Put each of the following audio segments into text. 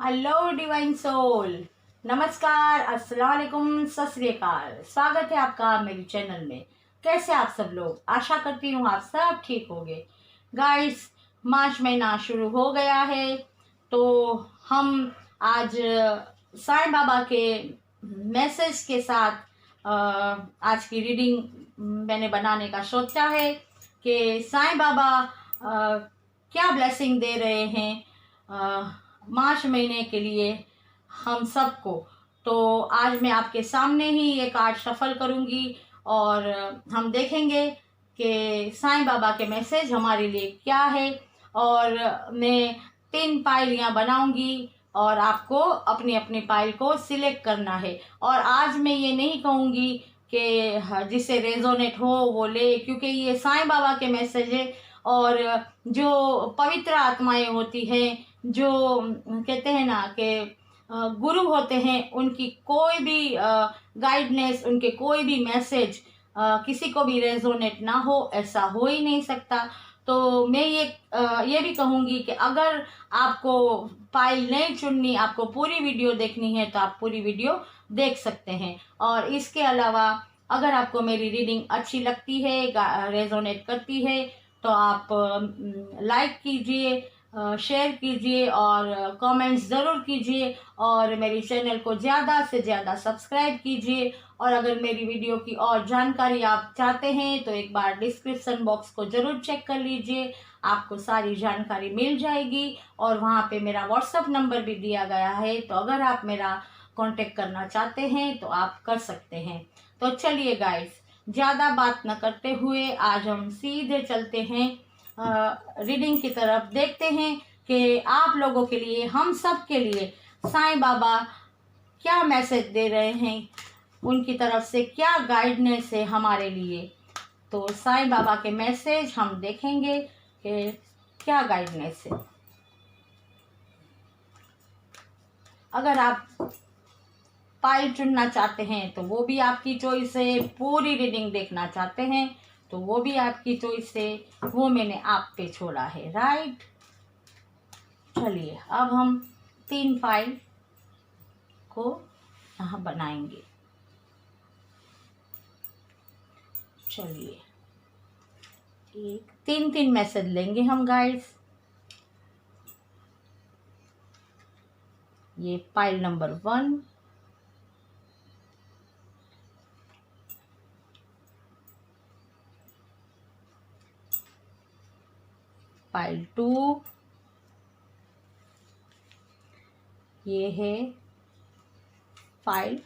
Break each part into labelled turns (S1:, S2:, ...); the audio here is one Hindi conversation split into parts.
S1: हेलो डिवाइन सोल, नमस्कार, अस्सलाम वालेकुम, सत श्री अकाल। स्वागत है आपका मेरे चैनल में। कैसे आप सब लोग? आशा करती हूँ आप सब ठीक होंगे। गाइस, मार्च महीना शुरू हो गया है, तो हम आज साईं बाबा के मैसेज के साथ आज की रीडिंग मैंने बनाने का सोचा है कि साईं बाबा क्या ब्लेसिंग दे रहे हैं मार्च महीने के लिए हम सबको। तो आज मैं आपके सामने ही ये कार्ड शफल करूंगी और हम देखेंगे कि साईं बाबा के मैसेज हमारे लिए क्या है। और मैं 3 पायलियाँ बनाऊंगी और आपको अपनी अपनी पायल को सिलेक्ट करना है। और आज मैं ये नहीं कहूँगी कि जिसे रेजोनेट हो वो ले, क्योंकि ये साईं बाबा के मैसेज है। और जो पवित्र आत्माएं होती हैं, जो कहते हैं ना कि गुरु होते हैं, उनकी कोई भी गाइडनेस, उनके कोई भी मैसेज किसी को भी रेजोनेट ना हो, ऐसा हो ही नहीं सकता। तो मैं ये भी कहूँगी कि अगर आपको फाइल नहीं चुननी, आपको पूरी वीडियो देखनी है तो आप पूरी वीडियो देख सकते हैं। और इसके अलावा अगर आपको मेरी रीडिंग अच्छी लगती है, रेजोनेट करती है, तो आप लाइक कीजिए, शेयर कीजिए और कमेंट्स ज़रूर कीजिए। और मेरी चैनल को ज़्यादा से ज़्यादा सब्सक्राइब कीजिए। और अगर मेरी वीडियो की और जानकारी आप चाहते हैं तो एक बार डिस्क्रिप्शन बॉक्स को ज़रूर चेक कर लीजिए, आपको सारी जानकारी मिल जाएगी। और वहाँ पे मेरा व्हाट्सएप नंबर भी दिया गया है, तो अगर आप मेरा कांटेक्ट करना चाहते हैं तो आप कर सकते हैं। तो चलिए गाइस, ज़्यादा बात न करते हुए आज हम सीधे चलते हैं रीडिंग की तरफ। देखते हैं कि आप लोगों के लिए, हम सब के लिए साईं बाबा क्या मैसेज दे रहे हैं, उनकी तरफ से क्या गाइडनेस है हमारे लिए। तो साईं बाबा के मैसेज हम देखेंगे कि क्या गाइडनेस है। अगर आप फाइल चुनना चाहते हैं तो वो भी आपकी चॉइस है, पूरी रीडिंग देखना चाहते हैं तो वो भी आपकी चॉइस है, वो मैंने आप पे छोड़ा है, राइट। चलिए अब हम 3 फाइल को यहाँ बनाएंगे। चलिए 3 मैसेज लेंगे हम गाइस। ये फाइल नंबर 1, फाइल 2, ये है फाइल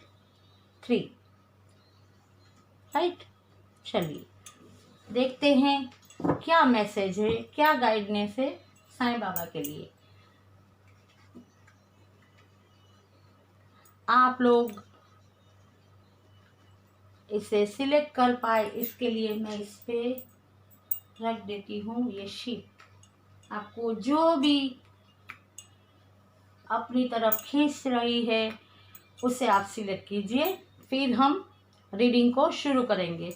S1: 3, राइट। चलिए देखते हैं क्या मैसेज है, क्या गाइडनेस है साईं बाबा के लिए। आप लोग इसे सिलेक्ट कर पाए इसके लिए मैं इस पे रख देती हूँ ये शीट। आपको जो भी अपनी तरफ खींच रही है उसे आप सिलेक्ट कीजिए, फिर हम रीडिंग को शुरू करेंगे।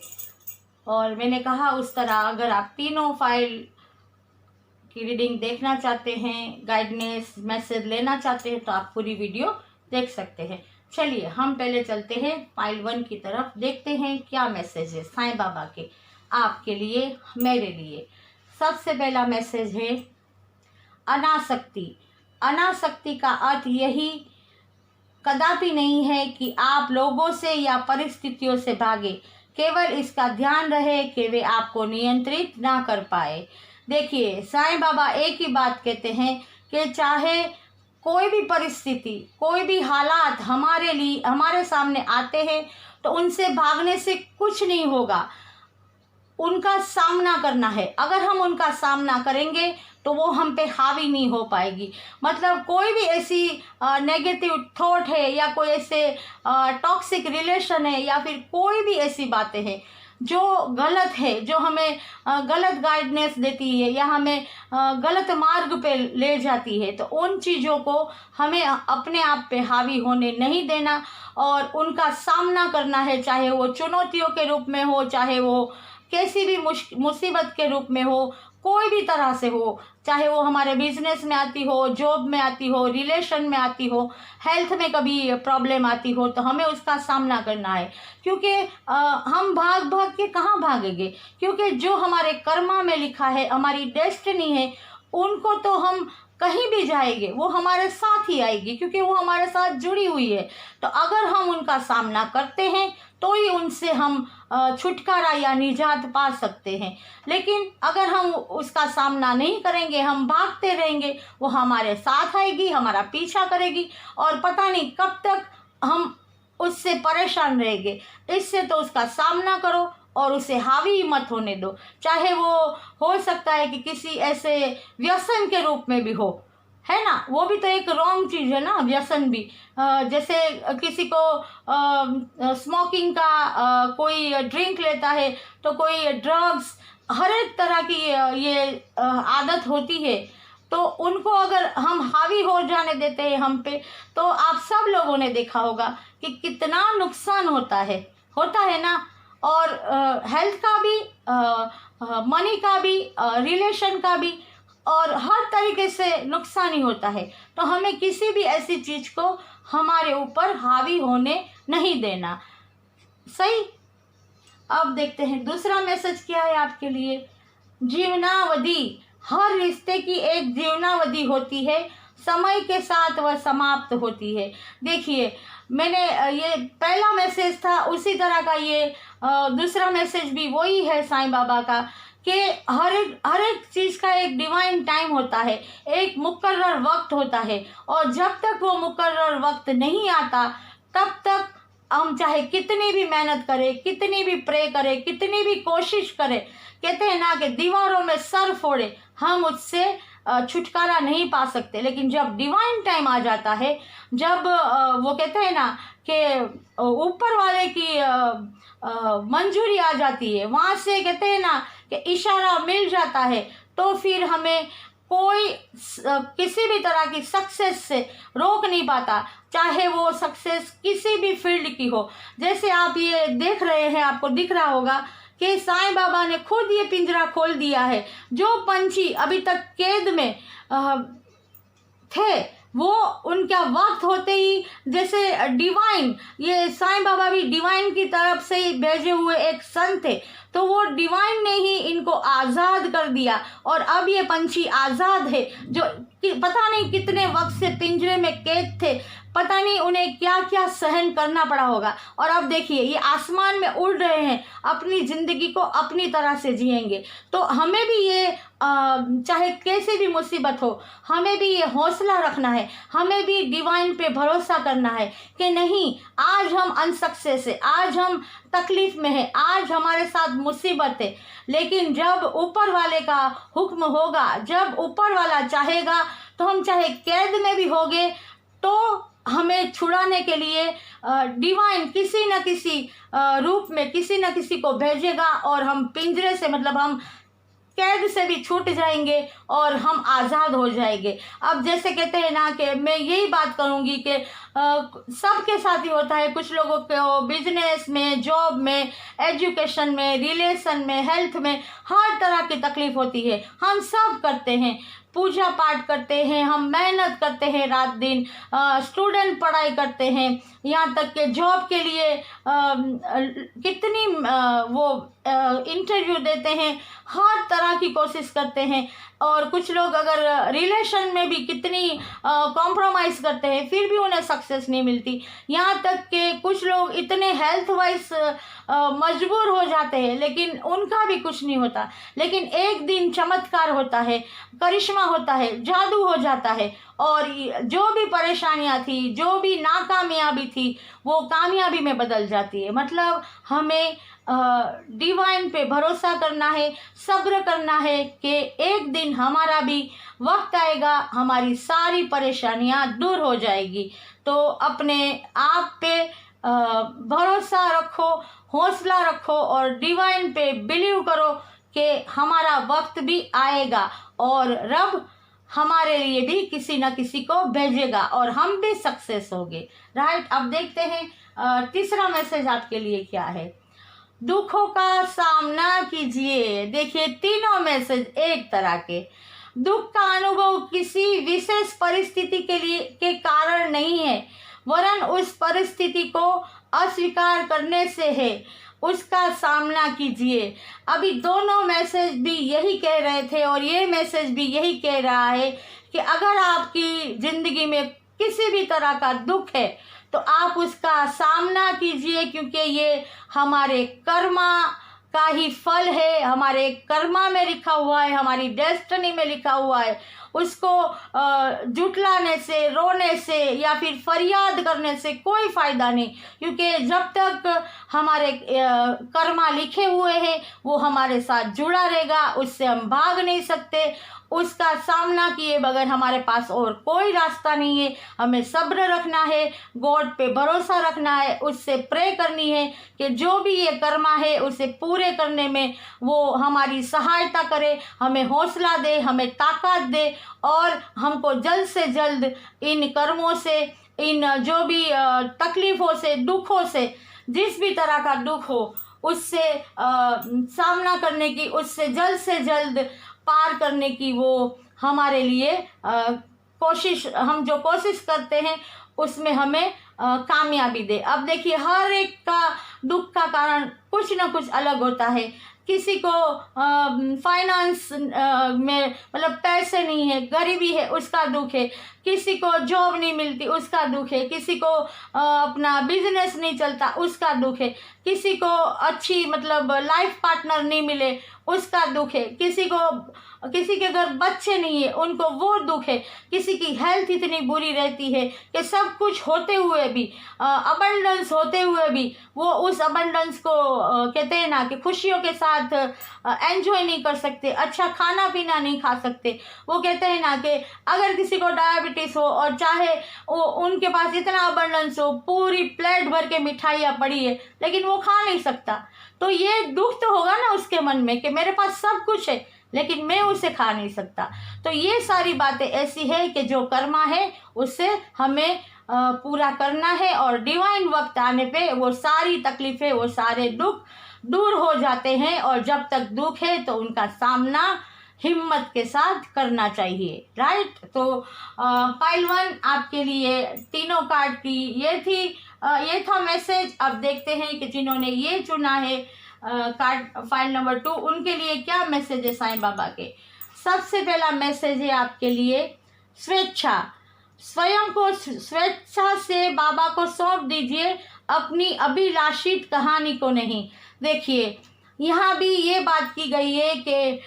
S1: और मैंने कहा उस तरह अगर आप तीनों फाइल की रीडिंग देखना चाहते हैं, गाइडनेस मैसेज लेना चाहते हैं, तो आप पूरी वीडियो देख सकते हैं। चलिए हम पहले चलते हैं फाइल 1 की तरफ, देखते हैं क्या मैसेज है साईं बाबा के आपके लिए, मेरे लिए। सबसे पहला मैसेज है अनासक्ति। अनासक्ति का अर्थ यही कदापि नहीं है कि आप लोगों से या परिस्थितियों से भागे, केवल इसका ध्यान रहे कि वे आपको नियंत्रित ना कर पाए। देखिए, साईं बाबा एक ही बात कहते हैं कि चाहे कोई भी परिस्थिति, कोई भी हालात हमारे सामने आते हैं तो उनसे भागने से कुछ नहीं होगा, उनका सामना करना है। अगर हम उनका सामना करेंगे तो वो हम पे हावी नहीं हो पाएगी। मतलब कोई भी ऐसी नेगेटिव थॉट है या कोई ऐसे टॉक्सिक रिलेशन है या फिर कोई भी ऐसी बातें हैं जो गलत है, जो हमें गलत गाइडनेस देती है या हमें गलत मार्ग पे ले जाती है, तो उन चीज़ों को हमें अपने आप पे हावी होने नहीं देना और उनका सामना करना है। चाहे वो चुनौतियों के रूप में हो, चाहे वो कैसी भी मुसीबत के रूप में हो, कोई भी तरह से हो, चाहे वो हमारे बिजनेस में आती हो, जॉब में आती हो, रिलेशन में आती हो, हेल्थ में कभी प्रॉब्लम आती हो, तो हमें उसका सामना करना है। क्योंकि हम भाग भाग के कहाँ भागेंगे, क्योंकि जो हमारे कर्मा में लिखा है, हमारी डेस्टिनी है, उनको तो हम कहीं भी जाएंगे वो हमारे साथ ही आएगी, क्योंकि वो हमारे साथ जुड़ी हुई है। तो अगर हम उनका सामना करते हैं तो ही उनसे हम छुटकारा या निजात पा सकते हैं। लेकिन अगर हम उसका सामना नहीं करेंगे, हम भागते रहेंगे, वो हमारे साथ आएगी, हमारा पीछा करेगी, और पता नहीं कब तक हम उससे परेशान रहेंगे। इससे तो उसका सामना करो और उसे हावी मत होने दो, चाहे वो हो सकता है कि किसी ऐसे व्यसन के रूप में भी हो, है ना। वो भी तो एक रॉन्ग चीज़ है ना, व्यसन भी। जैसे किसी को स्मोकिंग का कोई ड्रिंक लेता है, तो कोई ड्रग्स, हर एक तरह की ये आदत होती है। तो उनको अगर हम हावी हो जाने देते हैं हम पे, तो आप सब लोगों ने देखा होगा कि कितना नुकसान होता है ना। और हेल्थ का भी, मनी का भी, रिलेशन का भी, और हर तरीके से नुकसान ही होता है। तो हमें किसी भी ऐसी चीज़ को हमारे ऊपर हावी होने नहीं देना। सही। अब देखते हैं दूसरा मैसेज क्या है आपके लिए। जीवनावधि, हर रिश्ते की एक जीवनावधि होती है, समय के साथ वह समाप्त होती है। देखिए, मैंने ये पहला मैसेज था, उसी तरह का ये दूसरा मैसेज भी वही है साईं बाबा का, कि हर एक चीज़ का एक डिवाइन टाइम होता है, एक मुकर्रर वक्त होता है। और जब तक वो मुकर्रर वक्त नहीं आता, तब तक हम चाहे कितनी भी मेहनत करें, कितनी भी प्रे करें, कितनी भी कोशिश करें, कहते हैं ना कि दीवारों में सर फोड़े, हम उससे छुटकारा नहीं पा सकते। लेकिन जब डिवाइन टाइम आ जाता है, जब वो कहते हैं ना कि ऊपर वाले की मंजूरी आ जाती है, वहाँ से कहते हैं ना कि इशारा मिल जाता है, तो फिर हमें कोई किसी भी तरह की सक्सेस से रोक नहीं पाता, चाहे वो सक्सेस किसी भी फील्ड की हो। जैसे आप ये देख रहे हैं, आपको दिख रहा होगा कि साईं बाबा ने खुद ये पिंजरा खोल दिया है। जो पंछी अभी तक कैद में थे, वो उनका वक्त होते ही, जैसे डिवाइन, ये साईं बाबा भी डिवाइन की तरफ से ही भेजे हुए एक संत थे, तो वो डिवाइन ने ही इनको आज़ाद कर दिया। और अब ये पंछी आज़ाद है, जो पता नहीं कितने वक्त से पिंजरे में कैद थे, पता नहीं उन्हें क्या क्या सहन करना पड़ा होगा। और अब देखिए, ये आसमान में उड़ रहे हैं, अपनी ज़िंदगी को अपनी तरह से जिएंगे। तो हमें भी ये चाहे कैसी भी मुसीबत हो, हमें भी ये हौसला रखना है, हमें भी डिवाइन पे भरोसा करना है कि नहीं, आज हम अनसक्सेस है, आज हम तकलीफ में है, आज हमारे साथ मुसीबत है, लेकिन जब ऊपर वाले का हुक्म होगा, जब ऊपर वाला चाहेगा, तो हम चाहे कैद में भी होंगे, तो हमें छुड़ाने के लिए डिवाइन किसी न किसी रूप में किसी न किसी को भेजेगा, और हम पिंजरे से, मतलब हम कैद से भी छूट जाएंगे और हम आज़ाद हो जाएंगे। अब जैसे कहते हैं ना कि मैं यही बात करूँगी कि सबके साथ ही होता है, कुछ लोगों को बिजनेस में, जॉब में, एजुकेशन में, रिलेशन में, हेल्थ में, हर तरह की तकलीफ होती है। हम सब करते हैं, पूजा पाठ करते हैं, हम मेहनत करते हैं रात दिन, स्टूडेंट पढ़ाई करते हैं, यहाँ तक कि जॉब के लिए कितनी वो इंटरव्यू देते हैं, हर तरह की कोशिश करते हैं। और कुछ लोग अगर रिलेशन में भी कितनी कॉम्प्रोमाइज़ करते हैं, फिर भी उन्हें सक्सेस नहीं मिलती। यहाँ तक कि कुछ लोग इतने हेल्थ वाइज मजबूर हो जाते हैं, लेकिन उनका भी कुछ नहीं होता। लेकिन एक दिन चमत्कार होता है, करिश्मा होता है, जादू हो जाता है, और जो भी परेशानियाँ थी, जो भी नाकामयाबी थी, वो कामयाबी में बदल जाती है। मतलब हमें डिवाइन पे भरोसा करना है, सब्र करना है कि एक दिन हमारा भी वक्त आएगा, हमारी सारी परेशानियां दूर हो जाएगी। तो अपने आप पे भरोसा रखो, हौसला रखो, और डिवाइन पे बिलीव करो कि हमारा वक्त भी आएगा, और रब हमारे लिए भी किसी न किसी को भेजेगा, और हम भी सक्सेस होंगे। राइट। अब देखते हैं तीसरा मैसेज आपके लिए क्या है। दुखों का सामना कीजिए। देखिए तीनों मैसेज एक तरह के। दुख का अनुभव किसी विशेष परिस्थिति के कारण नहीं है, वरन उस परिस्थिति को अस्वीकार करने से है। उसका सामना कीजिए। अभी दोनों मैसेज भी यही कह रहे थे और ये मैसेज भी यही कह रहा है कि अगर आपकी ज़िंदगी में किसी भी तरह का दुख है तो आप उसका सामना कीजिए, क्योंकि ये हमारे कर्मा का ही फल है, हमारे कर्मा में लिखा हुआ है, हमारी डेस्टिनी में लिखा हुआ है। उसको जुटलाने से, रोने से या फिर फरियाद करने से कोई फ़ायदा नहीं, क्योंकि जब तक हमारे कर्मा लिखे हुए हैं वो हमारे साथ जुड़ा रहेगा, उससे हम भाग नहीं सकते। उसका सामना किए बगैर हमारे पास और कोई रास्ता नहीं है। हमें सब्र रखना है, गॉड पे भरोसा रखना है, उससे प्रे करनी है कि जो भी ये कर्मा है उसे पूरे करने में वो हमारी सहायता करे, हमें हौसला दे, हमें ताकत दे और हमको जल्द से जल्द इन कर्मों से, इन जो भी तकलीफ़ों से, दुखों से, जिस भी तरह का दुख हो उससे सामना करने की, उससे जल्द से जल्द पार करने की वो हमारे लिए कोशिश, हम जो कोशिश करते हैं उसमें हमें कामयाबी दे। अब देखिए हर एक का दुख का कारण कुछ ना कुछ अलग होता है। किसी को फाइनेंस में मतलब पैसे नहीं है, गरीबी है, उसका दुख है। किसी को जॉब नहीं मिलती, उसका दुख है। किसी को अपना बिजनेस नहीं चलता, उसका दुख है। किसी को अच्छी मतलब लाइफ पार्टनर नहीं मिले, उसका दुख है। किसी के घर बच्चे नहीं है, उनको वो दुख है। किसी की हेल्थ इतनी बुरी रहती है कि सब कुछ होते हुए भी, अबंडेंस होते हुए भी वो उस अबंडेंस को कहते हैं ना कि खुशियों के साथ एंजॉय नहीं कर सकते, अच्छा खाना पीना नहीं खा सकते। वो कहते हैं ना कि अगर किसी को डायबिटीज़ हो और चाहे वो उनके पास इतना अबंडेंस हो, पूरी प्लेट भर के मिठाइयाँ पड़ी है, लेकिन वो खा नहीं सकता, तो ये दुख तो होगा ना उसके मन में कि मेरे पास सब कुछ है लेकिन मैं उसे खा नहीं सकता। तो ये सारी बातें ऐसी है कि जो कर्मा है उससे हमें पूरा करना है और डिवाइन वक्त आने पे वो सारी तकलीफ़ें, वो सारे दुख दूर हो जाते हैं। और जब तक दुख है तो उनका सामना हिम्मत के साथ करना चाहिए, राइट। तो पाइल 1 आपके लिए तीनों कार्ड की ये था मैसेज। अब देखते हैं कि जिन्होंने ये चुना है कार्ड फाइल नंबर 2, उनके लिए क्या मैसेज है साईं बाबा के। सबसे पहला मैसेज है आपके लिए स्वेच्छा। स्वयं को स्वेच्छा से बाबा को सौंप दीजिए, अपनी अभिलाषित कहानी को नहीं। देखिए यहाँ भी ये बात की गई है कि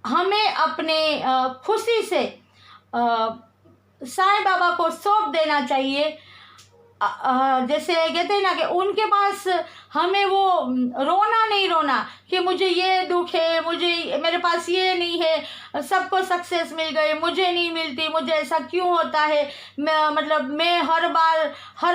S1: हमें अपने खुशी से साईं बाबा को सौंप देना चाहिए। जैसे कहते हैं ना कि उनके पास हमें वो रोना कि मुझे ये दुख है, मेरे पास ये नहीं है, सबको सक्सेस मिल गई, मुझे नहीं मिलती, मुझे ऐसा क्यों होता है, मैं हर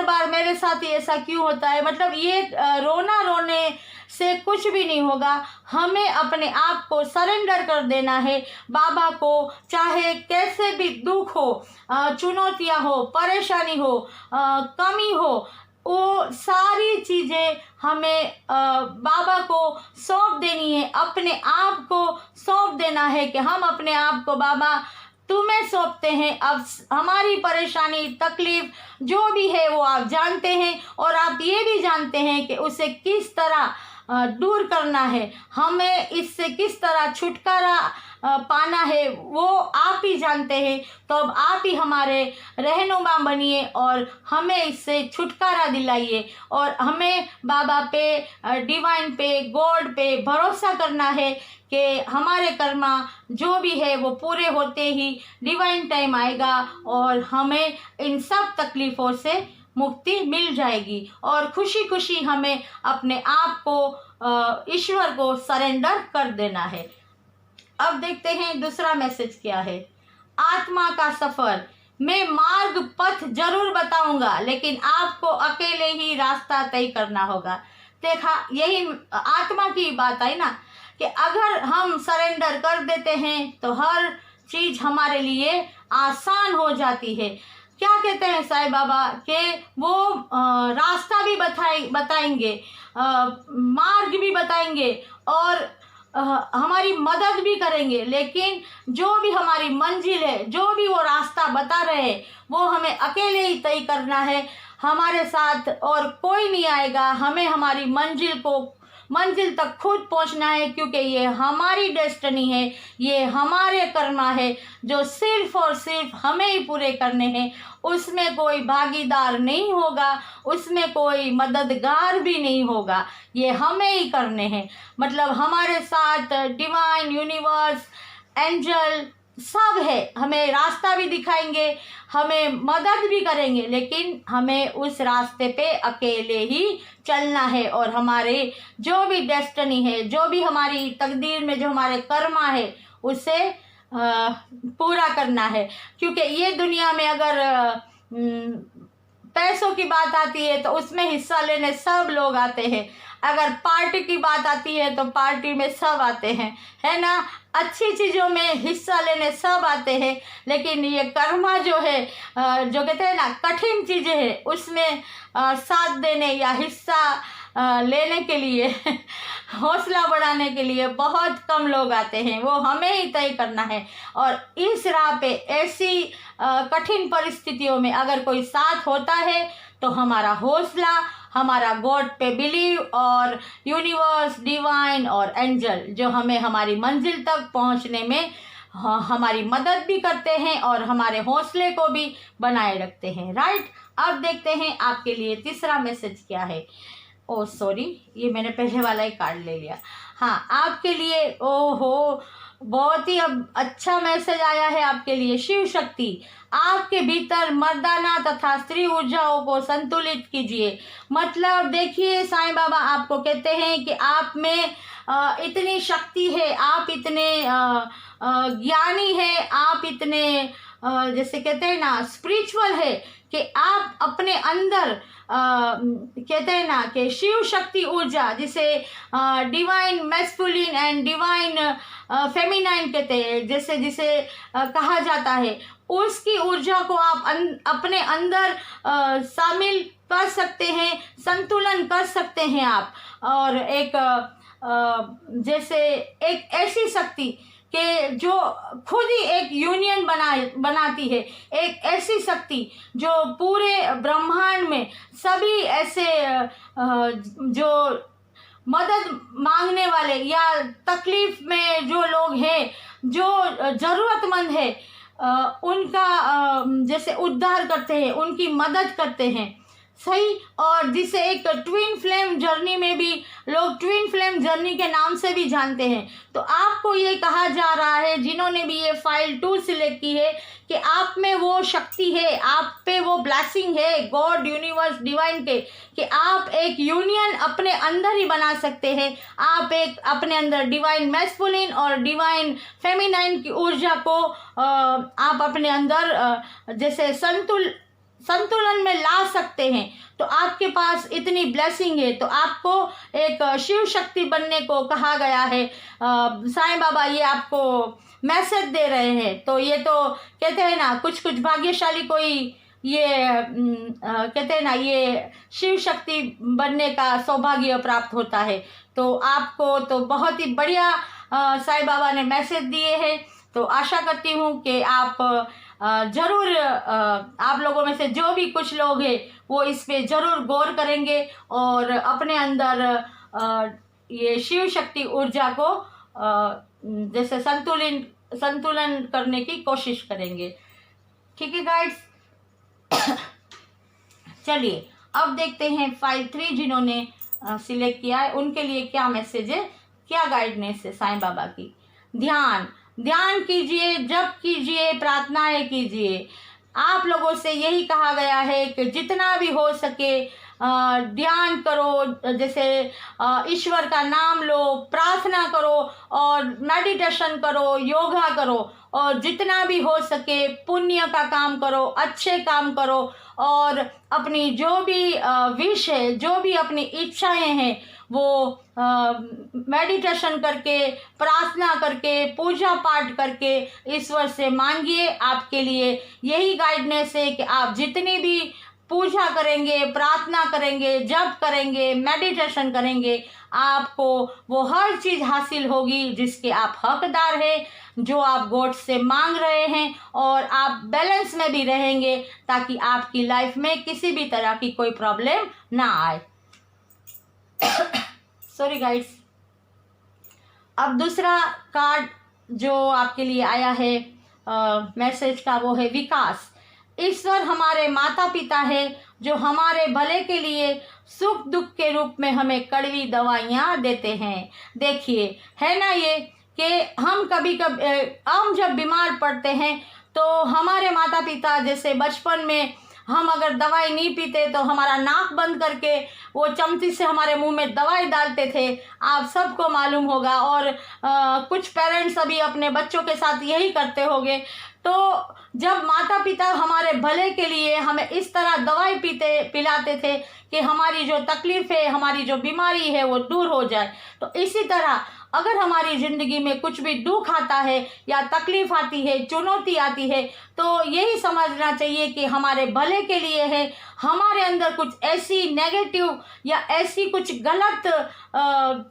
S1: बार मेरे साथ ही ऐसा क्यों होता है। मतलब ये रोने से कुछ भी नहीं होगा। हमें अपने आप को सरेंडर कर देना है बाबा को, चाहे कैसे भी दुख हो, चुनौतियाँ हो, परेशानी हो, कमी हो, वो सारी चीज़ें हमें बाबा को सौंप देनी है, अपने आप को सौंप देना है कि हम अपने आप को बाबा तुम्हें सौंपते हैं। अब हमारी परेशानी, तकलीफ जो भी है वो आप जानते हैं और आप ये भी जानते हैं कि उसे किस तरह दूर करना है, हमें इससे किस तरह छुटकारा पाना है, वो आप ही जानते हैं। तो अब आप ही हमारे रहनुमा बनिए और हमें इससे छुटकारा दिलाइए और हमें बाबा पे, डिवाइन पे, गॉड पे भरोसा करना है कि हमारे कर्मा जो भी है वो पूरे होते ही डिवाइन टाइम आएगा और हमें इन सब तकलीफ़ों से मुक्ति मिल जाएगी और खुशी खुशी हमें अपने आप को ईश्वर को सरेंडर कर देना है। अब देखते हैं दूसरा मैसेज क्या है। आत्मा का सफ़र, मैं मार्ग पथ जरूर बताऊंगा लेकिन आपको अकेले ही रास्ता तय करना होगा। देखा, यही आत्मा की बात आई ना कि अगर हम सरेंडर कर देते हैं तो हर चीज़ हमारे लिए आसान हो जाती है। क्या कहते हैं साईं बाबा के वो रास्ता भी बताएंगे, मार्ग भी बताएंगे और हमारी मदद भी करेंगे। लेकिन जो भी हमारी मंजिल है, जो भी वो रास्ता बता रहे हैं, वो हमें अकेले ही तय करना है। हमारे साथ और कोई नहीं आएगा। हमें हमारी मंजिल तक खुद पहुंचना है, क्योंकि ये हमारी डेस्टिनी है, ये हमारे कर्मा है जो सिर्फ और सिर्फ हमें ही पूरे करने हैं। उसमें कोई भागीदार नहीं होगा, उसमें कोई मददगार भी नहीं होगा, ये हमें ही करने हैं। मतलब हमारे साथ डिवाइन, यूनिवर्स, एंजल सब है, हमें रास्ता भी दिखाएंगे, हमें मदद भी करेंगे, लेकिन हमें उस रास्ते पे अकेले ही चलना है और हमारे जो भी डेस्टिनी है, जो भी हमारी तकदीर में जो हमारे कर्मा है, उसे पूरा करना है। क्योंकि ये दुनिया में अगर पैसों की बात आती है तो उसमें हिस्सा लेने सब लोग आते हैं। अगर पार्टी की बात आती है तो पार्टी में सब आते हैं, है ना। अच्छी चीज़ों में हिस्सा लेने सब आते हैं, लेकिन ये कर्मा जो है, जो कहते हैं ना कठिन चीज़ें हैं, उसमें साथ देने या हिस्सा लेने के लिए हौसला बढ़ाने के लिए बहुत कम लोग आते हैं। वो हमें ही तय करना है। और इस राह पे ऐसी कठिन परिस्थितियों में अगर कोई साथ होता है तो हमारा हौसला, हमारा गॉड पे बिलीव और यूनिवर्स, डिवाइन और एंजल जो हमें हमारी मंजिल तक पहुंचने में हमारी मदद भी करते हैं और हमारे हौसले को भी बनाए रखते हैं। राइट, अब देखते हैं आपके लिए तीसरा मैसेज क्या है। ओह सॉरी, ये मैंने पहले वाला ही कार्ड ले लिया। हाँ, आपके लिए ओहो बहुत ही अब अच्छा मैसेज आया है आपके लिए। शिव शक्ति, आपके भीतर मर्दाना तथा स्त्री ऊर्जाओं को संतुलित कीजिए। मतलब देखिए, साईं बाबा आपको कहते हैं कि आप में इतनी शक्ति है, आप इतने ज्ञानी है, आप इतने जैसे कहते हैं ना स्पिरिचुअल है कि आप अपने अंदर कहते हैं ना कि शिव शक्ति ऊर्जा, जिसे divine masculine and divine feminine कहते हैं, जैसे जिसे कहा जाता है, उसकी ऊर्जा को आप अपने अंदर शामिल कर सकते हैं, संतुलन कर सकते हैं आप। और एक जैसे एक ऐसी शक्ति कि जो खुद ही एक यूनियन बनाती है, एक ऐसी शक्ति जो पूरे ब्रह्मांड में सभी ऐसे जो मदद मांगने वाले या तकलीफ में जो लोग हैं, जो ज़रूरतमंद है, उनका जैसे उद्धार करते हैं, उनकी मदद करते हैं। सही। और जिसे एक ट्विन फ्लेम जर्नी में भी लोग ट्विन फ्लेम जर्नी के नाम से भी जानते हैं। तो आपको ये कहा जा रहा है, जिन्होंने भी ये फाइल 2 सिलेक्ट की है, कि आप में वो शक्ति है, आप पे वो ब्लेसिंग है गॉड, यूनिवर्स, डिवाइन के, कि आप एक यूनियन अपने अंदर ही बना सकते हैं। आप एक अपने अंदर डिवाइन मैस्कुलिन और डिवाइन फेमिनाइन की ऊर्जा को आप अपने अंदर जैसे संतुलन में ला सकते हैं। तो आपके पास इतनी ब्लेसिंग है, तो आपको एक शिव शक्ति बनने को कहा गया है। साईं बाबा ये आपको मैसेज दे रहे हैं। तो ये तो कहते हैं ना, कुछ भाग्यशाली कोई ये कहते हैं ना, ये शिव शक्ति बनने का सौभाग्य प्राप्त होता है। तो आपको तो बहुत ही बढ़िया साईं बाबा ने मैसेज दिए हैं। तो आशा करती हूँ कि आप ज़रूर आप लोगों में से जो भी कुछ लोग हैं वो इस पे ज़रूर गौर करेंगे और अपने अंदर ये शिव शक्ति ऊर्जा को जैसे संतुलन करने की कोशिश करेंगे। ठीक है गाइड्स, चलिए अब देखते हैं फाइल 3 जिन्होंने सिलेक्ट किया है उनके लिए क्या मैसेज है, क्या गाइडनेस है साईं बाबा की। ध्यान कीजिए, जप कीजिए, प्रार्थनाएं कीजिए। आप लोगों से यही कहा गया है कि जितना भी हो सके ध्यान करो, जैसे ईश्वर का नाम लो, प्रार्थना करो और मेडिटेशन करो, योगा करो। और जितना भी हो सके पुण्य का काम करो, अच्छे काम करो, और अपनी जो भी विश है, जो भी अपनी इच्छाएं हैं, वो मेडिटेशन करके, प्रार्थना करके, पूजा पाठ करके ईश्वर से मांगिए। आपके लिए यही गाइडनेस है कि आप जितनी भी पूजा करेंगे, प्रार्थना करेंगे, जप करेंगे, मेडिटेशन करेंगे, आपको वो हर चीज़ हासिल होगी जिसके आप हकदार हैं, जो आप गॉड से मांग रहे हैं, और आप बैलेंस में भी रहेंगे ताकि आपकी लाइफ में किसी भी तरह की कोई प्रॉब्लम ना आए। Sorry guys. अब दूसरा कार्ड जो आपके लिए आया है मैसेज का, वो है विकास। ईश्वर हमारे माता पिता है जो हमारे भले के लिए सुख दुख के रूप में हमें कड़वी दवाइयाँ देते हैं। देखिए, है ना ये कि हम जब बीमार पड़ते हैं तो हमारे माता पिता, जैसे बचपन में हम अगर दवाई नहीं पीते तो हमारा नाक बंद करके वो चमची से हमारे मुंह में दवाई डालते थे, आप सबको मालूम होगा। और कुछ पेरेंट्स अभी अपने बच्चों के साथ यही करते होंगे। तो जब माता पिता हमारे भले के लिए हमें इस तरह दवाई पिलाते थे कि हमारी जो तकलीफ है, हमारी जो बीमारी है वो दूर हो जाए, तो इसी तरह अगर हमारी ज़िंदगी में कुछ भी दुख आता है या तकलीफ आती है, चुनौती आती है, तो यही समझना चाहिए कि हमारे भले के लिए है। हमारे अंदर कुछ ऐसी नेगेटिव या ऐसी कुछ गलत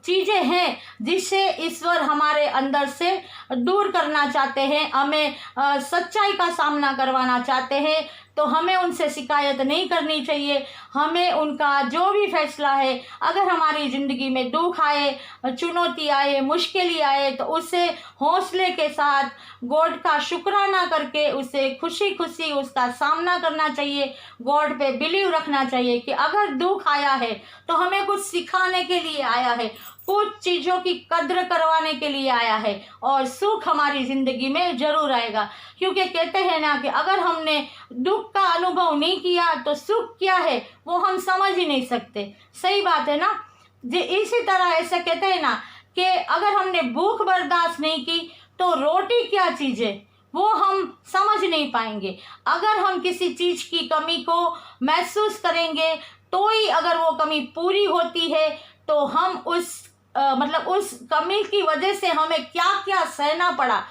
S1: चीज़ें हैं जिससे ईश्वर हमारे अंदर से दूर करना चाहते हैं, हमें सच्चाई का सामना करवाना चाहते हैं। तो हमें उनसे शिकायत नहीं करनी चाहिए। हमें उनका जो भी फैसला है, अगर हमारी ज़िंदगी में दुख आए, चुनौती आए, मुश्किल आए, तो उससे हौसले के साथ गॉड का शुक्राना करके उसे खुशी खुशी उसका सामना करना चाहिए। गॉड पे बिलीव रखना चाहिए कि अगर दुख आया है तो हमें कुछ सिखाने के लिए आया है, कुछ चीज़ों की कद्र करवाने के लिए आया है, और सुख हमारी ज़िंदगी में ज़रूर आएगा। क्योंकि कहते हैं ना कि अगर हमने दुख का अनुभव नहीं किया तो सुख क्या है वो हम समझ ही नहीं सकते। सही बात है ना जी। इसी तरह ऐसे कहते हैं ना कि अगर हमने भूख बर्दाश्त नहीं की तो रोटी क्या चीज़ है वो हम समझ नहीं पाएंगे। अगर हम किसी चीज़ की कमी को महसूस करेंगे तो ही अगर वो कमी पूरी होती है तो हम उस कमी की वजह से हमें क्या क्या सहना पड़ा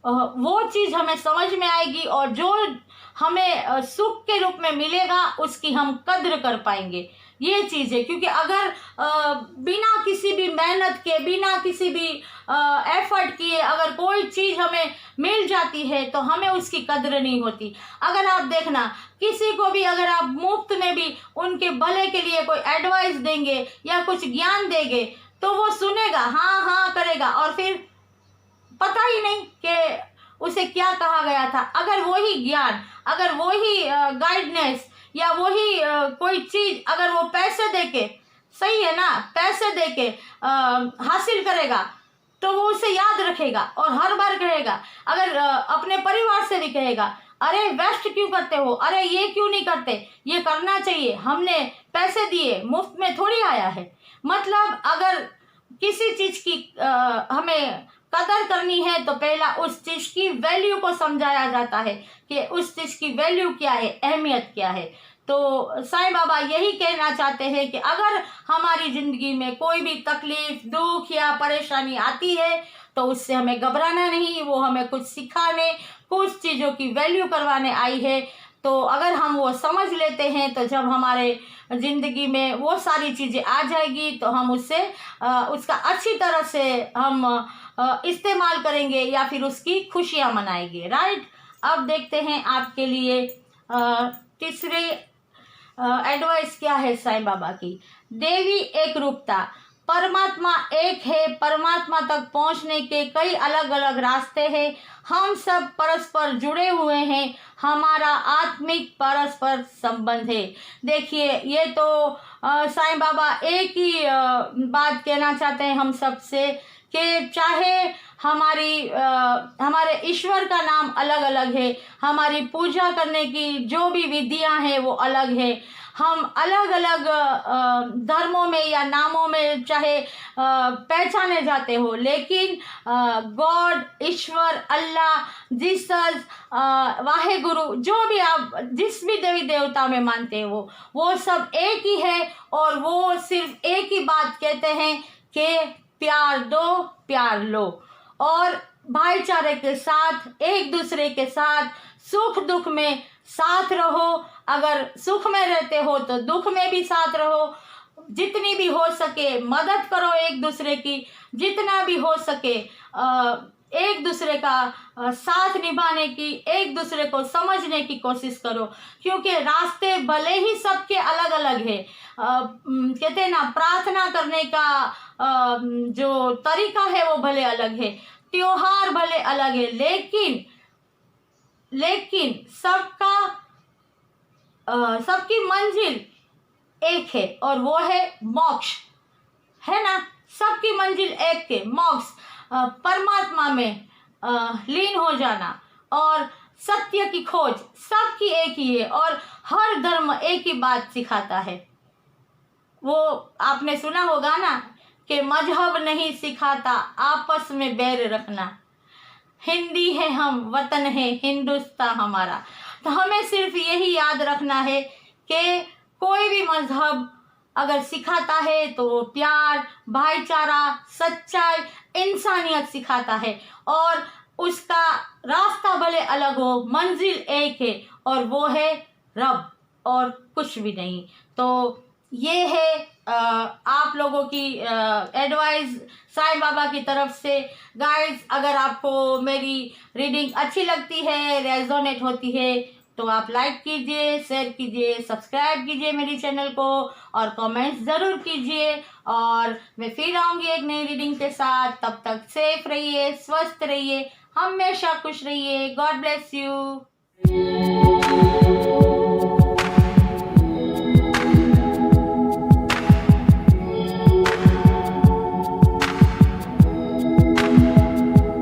S1: वो चीज़ हमें समझ में आएगी, और जो हमें सुख के रूप में मिलेगा उसकी हम कद्र कर पाएंगे। ये चीज़ है। क्योंकि अगर बिना किसी भी मेहनत के, बिना किसी भी एफर्ट किए अगर कोई चीज़ हमें मिल जाती है तो हमें उसकी कद्र नहीं होती। अगर आप देखना, किसी को भी अगर आप मुफ्त में भी उनके भले के लिए कोई एडवाइस देंगे या कुछ ज्ञान देंगे तो वो सुनेगा, हाँ हाँ करेगा, और फिर पता ही नहीं कि उसे क्या कहा गया था। अगर वही ज्ञान, अगर वही गाइडनेस या वही कोई चीज़ अगर वो पैसे देके, सही है ना, पैसे देके हासिल करेगा तो वो उसे याद रखेगा और हर बार कहेगा। अगर अपने परिवार से भी कहेगा, अरे वेस्ट क्यों करते हो, अरे ये क्यों नहीं करते, ये करना चाहिए, हमने पैसे दिए, मुफ्त में थोड़ी आया है। मतलब अगर किसी चीज़ की हमें कदर करनी है तो पहला उस चीज़ की वैल्यू को समझाया जाता है कि उस चीज़ की वैल्यू क्या है, अहमियत क्या है। तो साईं बाबा यही कहना चाहते हैं कि अगर हमारी ज़िंदगी में कोई भी तकलीफ, दुख या परेशानी आती है तो उससे हमें घबराना नहीं, वो हमें कुछ सिखाने, कुछ चीज़ों की वैल्यू करवाने आई है। तो अगर हम वो समझ लेते हैं तो जब हमारे ज़िंदगी में वो सारी चीज़ें आ जाएगी तो हम उससे उसका अच्छी तरह से हम इस्तेमाल करेंगे या फिर उसकी खुशियाँ मनाएंगे। राइट। अब देखते हैं आपके लिए तीसरी एडवाइस क्या है साईं बाबा की। देवी एक रूपता, परमात्मा एक है, परमात्मा तक पहुंचने के कई अलग अलग रास्ते हैं, हम सब परस्पर जुड़े हुए हैं, हमारा आत्मिक परस्पर संबंध है। देखिए, ये तो साईं बाबा एक ही बात कहना चाहते हैं हम सब से कि चाहे हमारे ईश्वर का नाम अलग अलग है, हमारी पूजा करने की जो भी विधियां हैं वो अलग है। हम अलग अलग धर्मों में या नामों में चाहे पहचाने जाते हो, लेकिन गॉड, ईश्वर, अल्लाह, जीसस, वाहे गुरु, जो भी आप जिस भी देवी देवता में मानते हो वो सब एक ही है। और वो सिर्फ एक ही बात कहते हैं कि प्यार दो, प्यार लो, और भाईचारे के साथ, एक दूसरे के साथ सुख दुख में साथ रहो। अगर सुख में रहते हो तो दुख में भी साथ रहो। जितनी भी हो सके मदद करो एक दूसरे की, जितना भी हो सके एक दूसरे का साथ निभाने की, एक दूसरे को समझने की कोशिश करो। क्योंकि रास्ते भले ही सबके अलग अलग है, कहते हैं ना, प्रार्थना करने का जो तरीका है वो भले अलग है, त्योहार भले अलग है, लेकिन सबकी मंजिल एक है और वो है मोक्ष, है ना। सबकी मंजिल एक है, मोक्ष, परमात्मा में लीन हो जाना और सत्य की खोज, सबकी एक ही है। और हर धर्म एक ही बात सिखाता है। वो आपने सुना होगा ना कि मजहब नहीं सिखाता आपस में बैर रखना। हिंदी है हम, वतन है हिंदुस्तान हमारा। तो हमें सिर्फ यही याद रखना है कि कोई भी मजहब अगर सिखाता है तो वो प्यार, भाईचारा, सच्चाई, इंसानियत सिखाता है। और उसका रास्ता भले अलग हो, मंजिल एक है और वो है रब, और कुछ भी नहीं। तो ये है आप लोगों की एडवाइस साईं बाबा की तरफ से। गाइस, अगर आपको मेरी रीडिंग अच्छी लगती है, रेजोनेट होती है, तो आप लाइक कीजिए, शेयर कीजिए, सब्सक्राइब कीजिए मेरी चैनल को, और कमेंट्स ज़रूर कीजिए। और मैं फिर आऊँगी एक नई रीडिंग के साथ। तब तक सेफ रहिए, स्वस्थ रहिए, हमेशा खुश रहिए। God bless you.